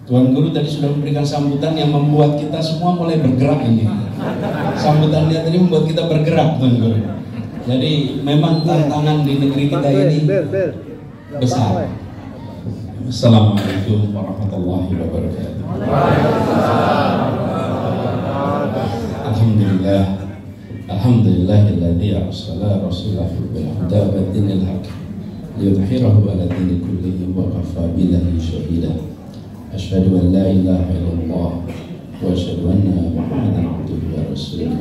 Tuan Guru tadi sudah memberikan sambutan yang membuat kita semua mulai bergerak ini. Sambutannya tadi membuat kita bergerak, Tuan Guru. Jadi memang tantangan di negeri kita ini besar. Assalamualaikum warahmatullahi wabarakatuh. Alhamdulillah. Alhamdulillahilladzi arsala rasulahu bil huda wa dinil haqq liyudhhirahu 'ala dini kullihi wa kafa billahi shahida. Asyhadu an la ilaha illallah wa asyhadu anna Muhammadan abduhu wa rasuluh.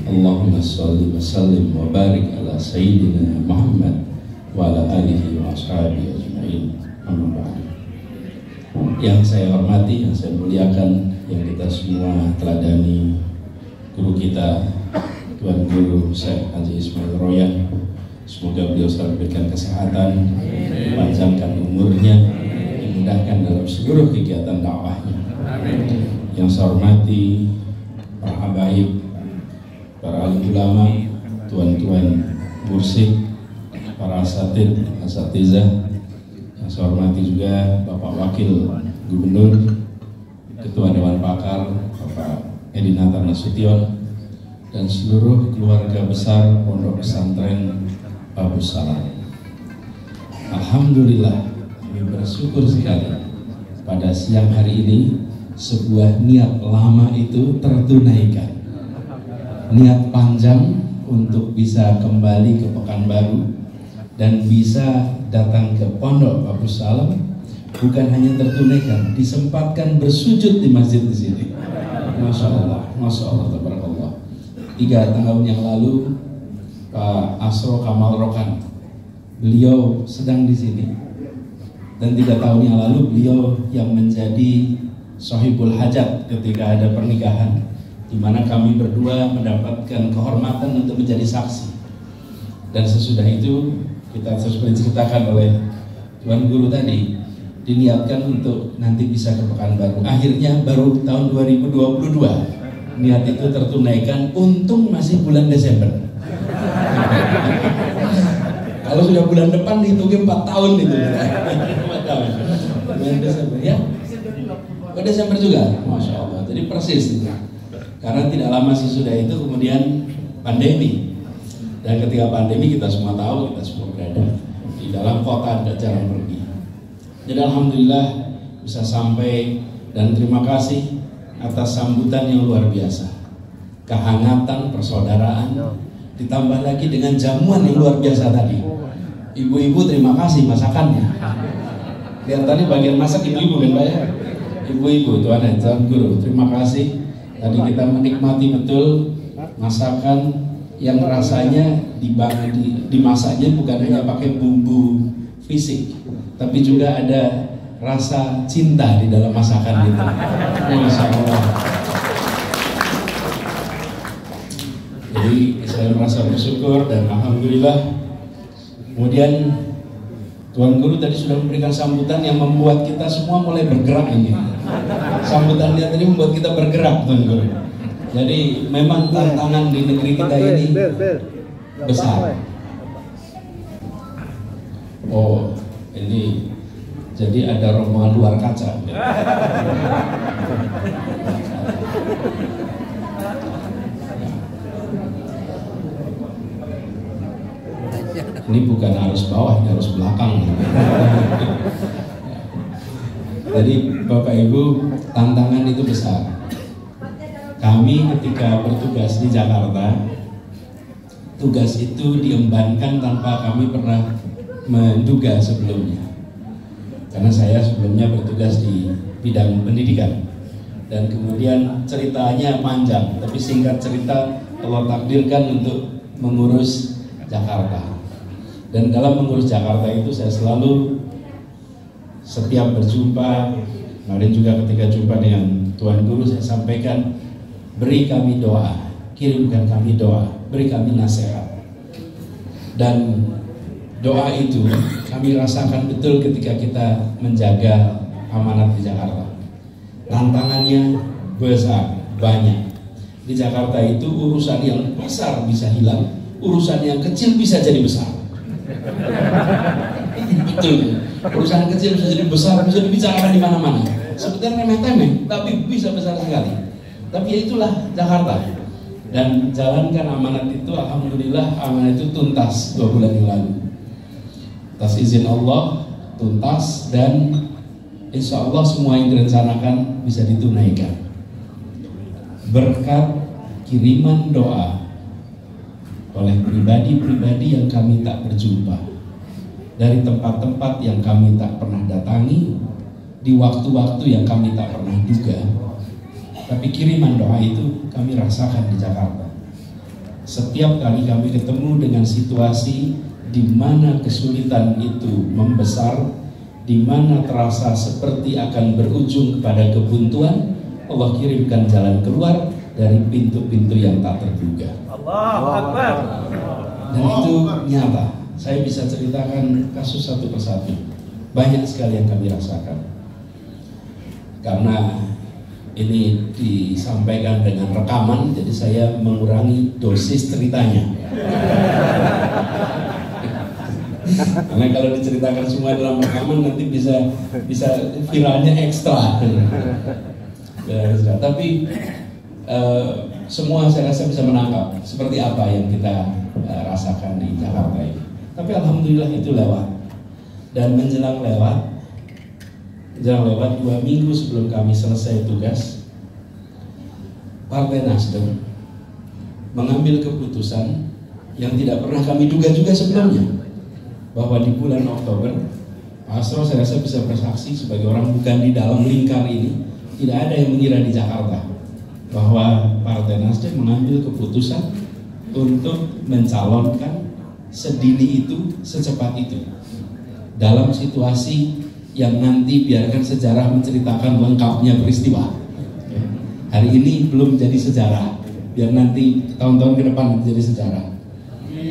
Allahumma shalli wa sallim wa barik ala sayyidina Muhammad wa ala alihi wa ashabihi ajma'in. Amma ba'du. Yang saya hormati, yang saya muliakan, yang kita semua teladani guru kita Tuan Guru Syekh Haji Ismail Royan. Semoga beliau selalu berikan kesehatan, panjangkan umurnya, dimudahkan dalam seluruh kegiatan dakwahnya. Yang saya hormati para habaib, para alim ulama, tuan-tuan mursyid, para asatid, asatizah. Yang saya hormati juga Bapak Wakil Gubernur, Ketua Dewan Pakar Bapak Edi Natar Nasution, dan seluruh keluarga besar Pondok Pesantren Babu Salam. Alhamdulillah, kami bersyukur sekali pada siang hari ini sebuah niat lama itu tertunaikan. Niat panjang untuk bisa kembali ke Pekanbaru dan bisa datang ke Pondok Babu Salam bukan hanya tertunaikan, disempatkan bersujud di masjid di sini. Masya Allah, tabarakallah. 3 tahun yang lalu Pak Asro Kamal Rokan, beliau sedang di sini, dan 3 tahun yang lalu beliau yang menjadi sahibul hajat ketika ada pernikahan, di mana kami berdua mendapatkan kehormatan untuk menjadi saksi. Dan sesudah itu kita sesuai diceritakan oleh Tuan Guru tadi, diniatkan untuk nanti bisa ke Pekanbaru. Akhirnya baru tahun 2022 niat itu tertunaikan. Untung masih bulan Desember. Kalau sudah bulan depan dihitungin 4 tahun itu. 4 tahun. Bulan Desember ya. Desember juga, Masya Allah. Jadi persis itu. Karena tidak lama sesudah itu kemudian pandemi. Dan ketika pandemi kita semua tahu, kita semua berada di dalam kota, tidak jarang pergi. Jadi alhamdulillah bisa sampai, dan terima kasih atas sambutan yang luar biasa, kehangatan persaudaraan, ditambah lagi dengan jamuan yang luar biasa tadi. Ibu-ibu terima kasih masakannya. Lihat tadi bagian masak ibu-ibu kan Pak ya? Ibu-ibu, Tuan dan Tuan Guru, terima kasih. Tadi kita menikmati betul masakan yang rasanya dimasaknya bukan hanya pakai bumbu fisik, tapi juga ada rasa cinta di dalam masakan itu. Masya Allah. Jadi saya merasa bersyukur dan alhamdulillah. Kemudian Tuan Guru tadi sudah memberikan sambutan yang membuat kita semua mulai bergerak ini. Sambutannya tadi membuat kita bergerak, Tuan Guru. Jadi memang tantangan di negeri kita ini besar. Oh, ini jadi ada rombongan luar kaca. Ini bukan arus bawah, ini arus belakang. Jadi Bapak Ibu, tantangan itu besar. Kami ketika bertugas di Jakarta, tugas itu diembankan tanpa kami pernah menduga sebelumnya. Karena saya sebelumnya bertugas di bidang pendidikan, dan kemudian ceritanya panjang, tapi singkat cerita Allah takdirkan untuk mengurus Jakarta. Dan dalam mengurus Jakarta itu saya selalu setiap berjumpa, kemarin juga ketika jumpa dengan Tuan Guru saya sampaikan, beri kami doa, kirimkan kami doa, beri kami nasihat. Dan doa itu kami rasakan betul ketika kita menjaga amanat di Jakarta. Tantangannya besar, banyak. Di Jakarta itu urusan yang besar bisa hilang, urusan yang kecil bisa jadi besar. Betul. Perusahaan kecil bisa jadi besar, bisa dibicarakan di mana-mana. Sebenarnya remeh-temeh, tapi bisa besar sekali. Tapi ya itulah Jakarta. Dan jalankan amanat itu, alhamdulillah amanat itu tuntas 2 bulan yang lalu. Atas izin Allah tuntas dan insya Allah semua yang direncanakan bisa ditunaikan. Berkat kiriman doa oleh pribadi-pribadi yang kami tak berjumpa, dari tempat-tempat yang kami tak pernah datangi, di waktu-waktu yang kami tak pernah duga, tapi kiriman doa itu kami rasakan di Jakarta. Setiap kali kami ketemu dengan situasi di mana kesulitan itu membesar, di mana terasa seperti akan berujung kepada kebuntuan, Allah kirimkan jalan keluar dari pintu-pintu yang tak terduga. Allahu Akbar. Dan itu nyata. Saya bisa ceritakan kasus satu persatu. Banyak sekali yang kami rasakan. Karena ini disampaikan dengan rekaman, jadi saya mengurangi dosis ceritanya. Karena kalau diceritakan semua dalam rekaman nanti bisa viralnya ekstra. Tapi semua saya rasa bisa menangkap seperti apa yang kita rasakan di Jakarta ini. Tapi alhamdulillah itu lewat. Dan menjelang lewat 2 minggu sebelum kami selesai tugas, Partai Nasdem mengambil keputusan yang tidak pernah kami duga juga sebelumnya, bahwa di bulan Oktober, Pak Asro saya rasa bisa bersaksi sebagai orang bukan di dalam lingkar ini, tidak ada yang mengira di Jakarta bahwa Partai Nasdem mengambil keputusan untuk mencalonkan sedini itu, secepat itu, dalam situasi yang nanti biarkan sejarah menceritakan lengkapnya peristiwa. Hari ini belum jadi sejarah, biar nanti tahun-tahun ke depan menjadi sejarah.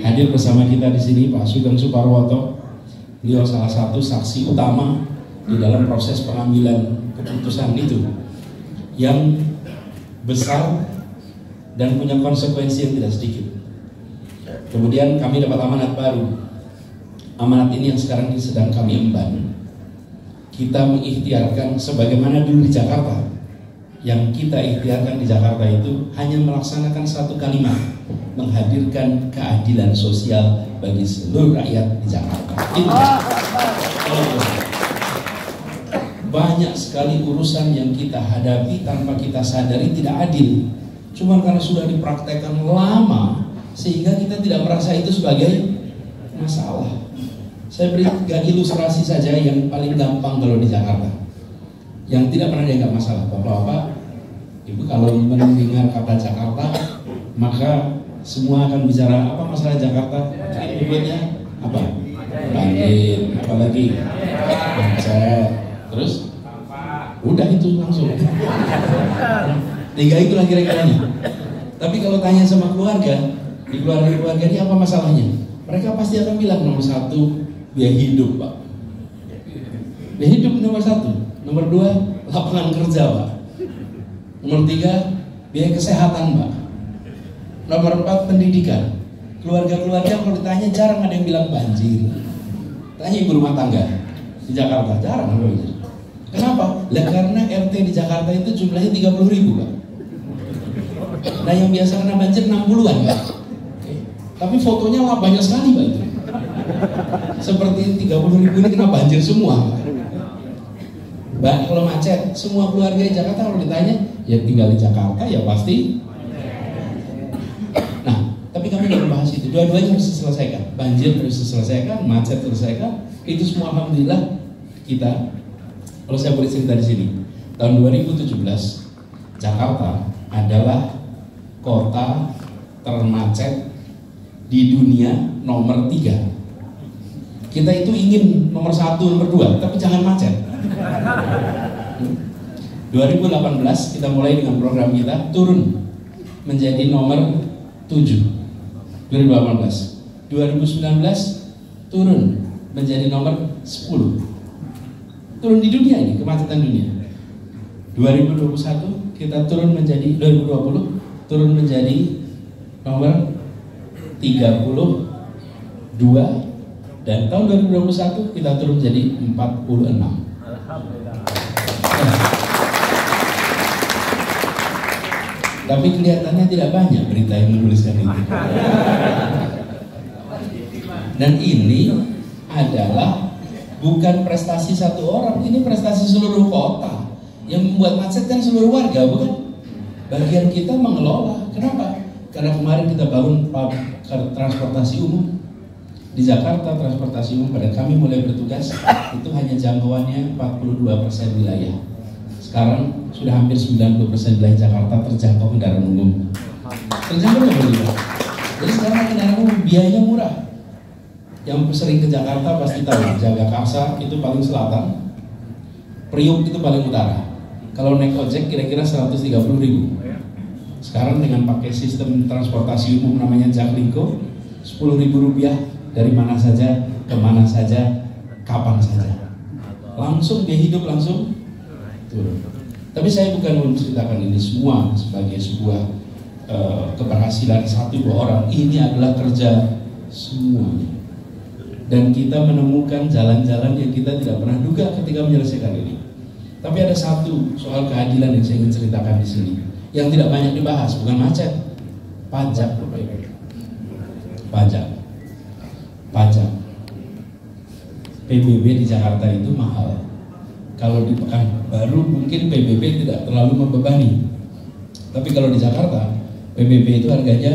Hadir bersama kita di sini Pak Sugeng Suparwoto, beliau salah satu saksi utama di dalam proses pengambilan keputusan itu, yang besar dan punya konsekuensi yang tidak sedikit. Kemudian kami dapat amanat baru. Amanat ini yang sekarang sedang kami emban. Kita mengikhtiarkan sebagaimana dulu di Jakarta. Yang kita ikhtiarkan di Jakarta itu hanya melaksanakan satu kalimat, menghadirkan keadilan sosial bagi seluruh rakyat di Jakarta. Itu. Banyak sekali urusan yang kita hadapi tanpa kita sadari tidak adil. Cuma karena sudah dipraktekkan lama, sehingga kita tidak merasa itu sebagai masalah. Saya beri 3 ilustrasi saja yang paling gampang kalau di Jakarta, yang tidak pernah dianggap masalah. Bapak-bapak, Ibu kalau mendengar kata Jakarta, maka semua akan bicara apa masalah Jakarta. Berikutnya apa? Banjir, apalagi macet, terus udah itu langsung. 3 itulah kira-kiranya. Tapi kalau tanya sama keluarga, di keluarga ini apa masalahnya? Mereka pasti akan bilang nomor 1 biaya hidup, Pak. Biaya hidup nomor 1. Nomor 2 lapangan kerja, Pak. Nomor 3 biaya kesehatan, Pak. Nomor 4 pendidikan. Keluarga-keluarga kalau ditanya jarang ada yang bilang banjir. Tanya ibu rumah tangga di Jakarta, jarang ada banjir. Kenapa? Lah karena RT di Jakarta itu jumlahnya 30.000, Pak. Nah yang biasa kena banjir 60-an, Pak. Tapi fotonya lah banyak sekali, Pak, itu. Seperti 30.000 ini kena banjir semua, Pak. Mbak, kalau macet, semua keluarga di Jakarta kalau ditanya, ya tinggal di Jakarta ya pasti. Nah, tapi kami tidak membahas itu. Dua-duanya harus diselesaikan. Banjir harus diselesaikan, macet diselesaikan. Itu semua alhamdulillah kita. Kalau saya boleh cerita di sini, tahun 2017 Jakarta adalah kota termacet di dunia nomor 3. Kita itu ingin nomor 1, nomor 2, tapi jangan macet. 2018 kita mulai dengan program kita turun menjadi nomor 7. 2018. 2019 turun menjadi nomor 10. Turun di dunia ini, kemacetan dunia. 2021 kita turun menjadi 2020 turun menjadi nomor 32 Dan tahun 2021 kita turun jadi 46. Alhamdulillah. Tapi kelihatannya tidak banyak berita yang menuliskan itu. Dan ini adalah bukan prestasi satu orang, ini prestasi seluruh kota. Yang membuat macet kan seluruh warga, bukan? Bagian kita mengelola. Kenapa? Karena kemarin kita bangun transportasi umum di Jakarta. Transportasi umum pada kami mulai bertugas itu hanya jangkauannya 42% wilayah. Sekarang sudah hampir 90% wilayah Jakarta terjangkau kendaraan umum. Terjangkau nggak? Jadi sekarang kendaraan umum biayanya murah. Yang sering ke Jakarta pasti tahu, Jagakarsa itu paling selatan, Priuk itu paling utara. Kalau naik ojek kira-kira 130.000. Sekarang dengan pakai sistem transportasi umum namanya Jaklingko, 10.000 rupiah dari mana saja, kemana saja, kapan saja. Langsung dia hidup langsung turun. Tapi saya bukan menceritakan ini semua sebagai sebuah keberhasilan satu dua orang. Ini adalah kerja semuanya. Dan kita menemukan jalan-jalan yang kita tidak pernah duga ketika menyelesaikan ini. Tapi ada satu soal keadilan yang saya ingin ceritakan di sini, yang tidak banyak dibahas, bukan macet, pajak, pajak. PBB di Jakarta itu mahal. Kalau di Pekanbaru mungkin PBB tidak terlalu membebani, tapi kalau di Jakarta PBB itu harganya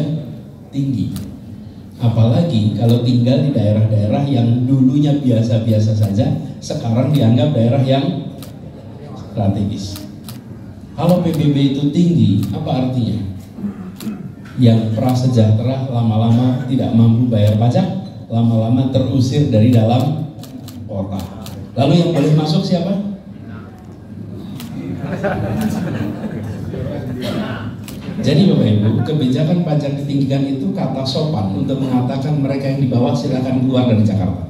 tinggi. Apalagi kalau tinggal di daerah-daerah yang dulunya biasa-biasa saja, sekarang dianggap daerah yang strategis. Kalau PBB itu tinggi, apa artinya? Yang prasejahtera lama-lama tidak mampu bayar pajak, lama-lama terusir dari dalam kota. Lalu yang boleh masuk siapa? Jadi Bapak Ibu, kebijakan pajak ditinggikan itu kata sopan untuk mengatakan mereka yang di bawah silakan keluar dari Jakarta.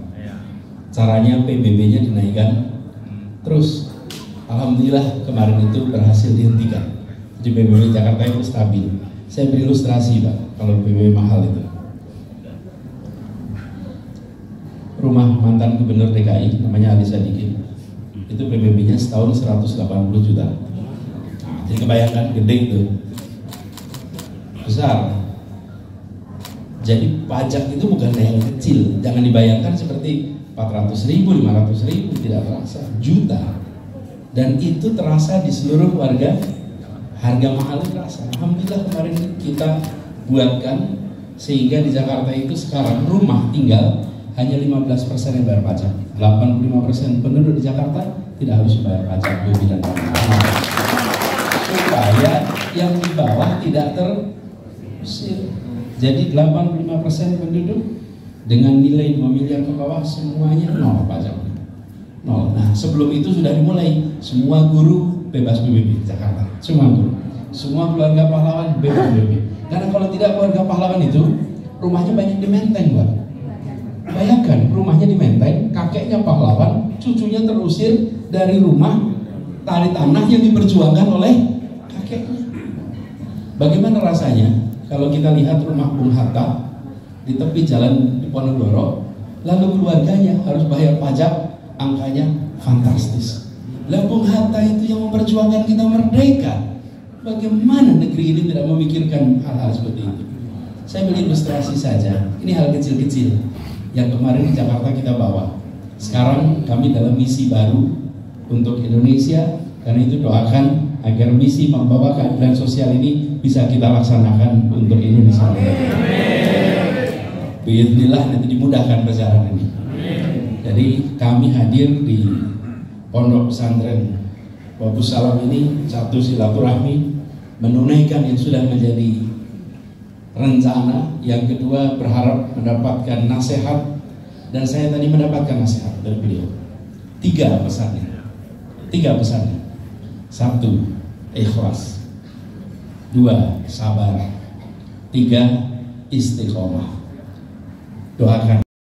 Caranya PBB-nya dinaikkan terus. Alhamdulillah kemarin itu berhasil dihentikan. Jadi PBB Jakarta itu stabil. Saya beri ilustrasi Pak, kalau PBB mahal itu. Rumah mantan gubernur DKI namanya Ali Sadikin, itu PBB-nya setahun 180 juta. Nah, jadi kebayangkan gede itu. Besar. Jadi pajak itu bukan yang kecil. Jangan dibayangkan seperti 400.000, 500.000, tidak terasa, juta. Dan itu terasa di seluruh warga. Harga mahal terasa. Alhamdulillah kemarin kita buatkan sehingga di Jakarta itu sekarang rumah tinggal hanya 15% yang bayar pajak. 85% penduduk di Jakarta tidak harus bayar pajak bumi dan tanah. Supaya yang di bawah tidak terusir. Jadi 85% penduduk dengan nilai 2 miliar ke bawah semuanya nol pajak. Nol. Nah sebelum itu sudah dimulai, semua guru bebas PBB Jakarta, semua guru, semua keluarga pahlawan bebas PBB. Karena kalau tidak keluarga pahlawan itu rumahnya banyak di Menteng, Pak. Bayangkan rumahnya di Menteng, kakeknya pahlawan, cucunya terusir dari rumah dari tanah yang diperjuangkan oleh kakeknya. Bagaimana rasanya kalau kita lihat rumah Bung Hatta di tepi jalan di Ponorogo, lalu keluarganya harus bayar pajak, angkanya fantastis. Lah Bung Hatta itu yang memperjuangkan kita merdeka. Bagaimana negeri ini tidak memikirkan hal-hal seperti itu? Saya beri ilustrasi saja. Ini hal kecil-kecil yang kemarin di Jakarta kita bawa. Sekarang kami dalam misi baru untuk Indonesia. Karena itu doakan agar misi membawa keadilan sosial ini bisa kita laksanakan untuk Indonesia. Bismillah nanti dimudahkan perjalanan ini. Jadi kami hadir di Pondok Pesantren Babus Salam ini, satu silaturahmi, menunaikan yang sudah menjadi rencana, yang kedua berharap mendapatkan nasihat, dan saya tadi mendapatkan nasihat dari beliau. Tiga pesannya. Satu, ikhlas. Dua, sabar. Tiga, istiqomah. Doakan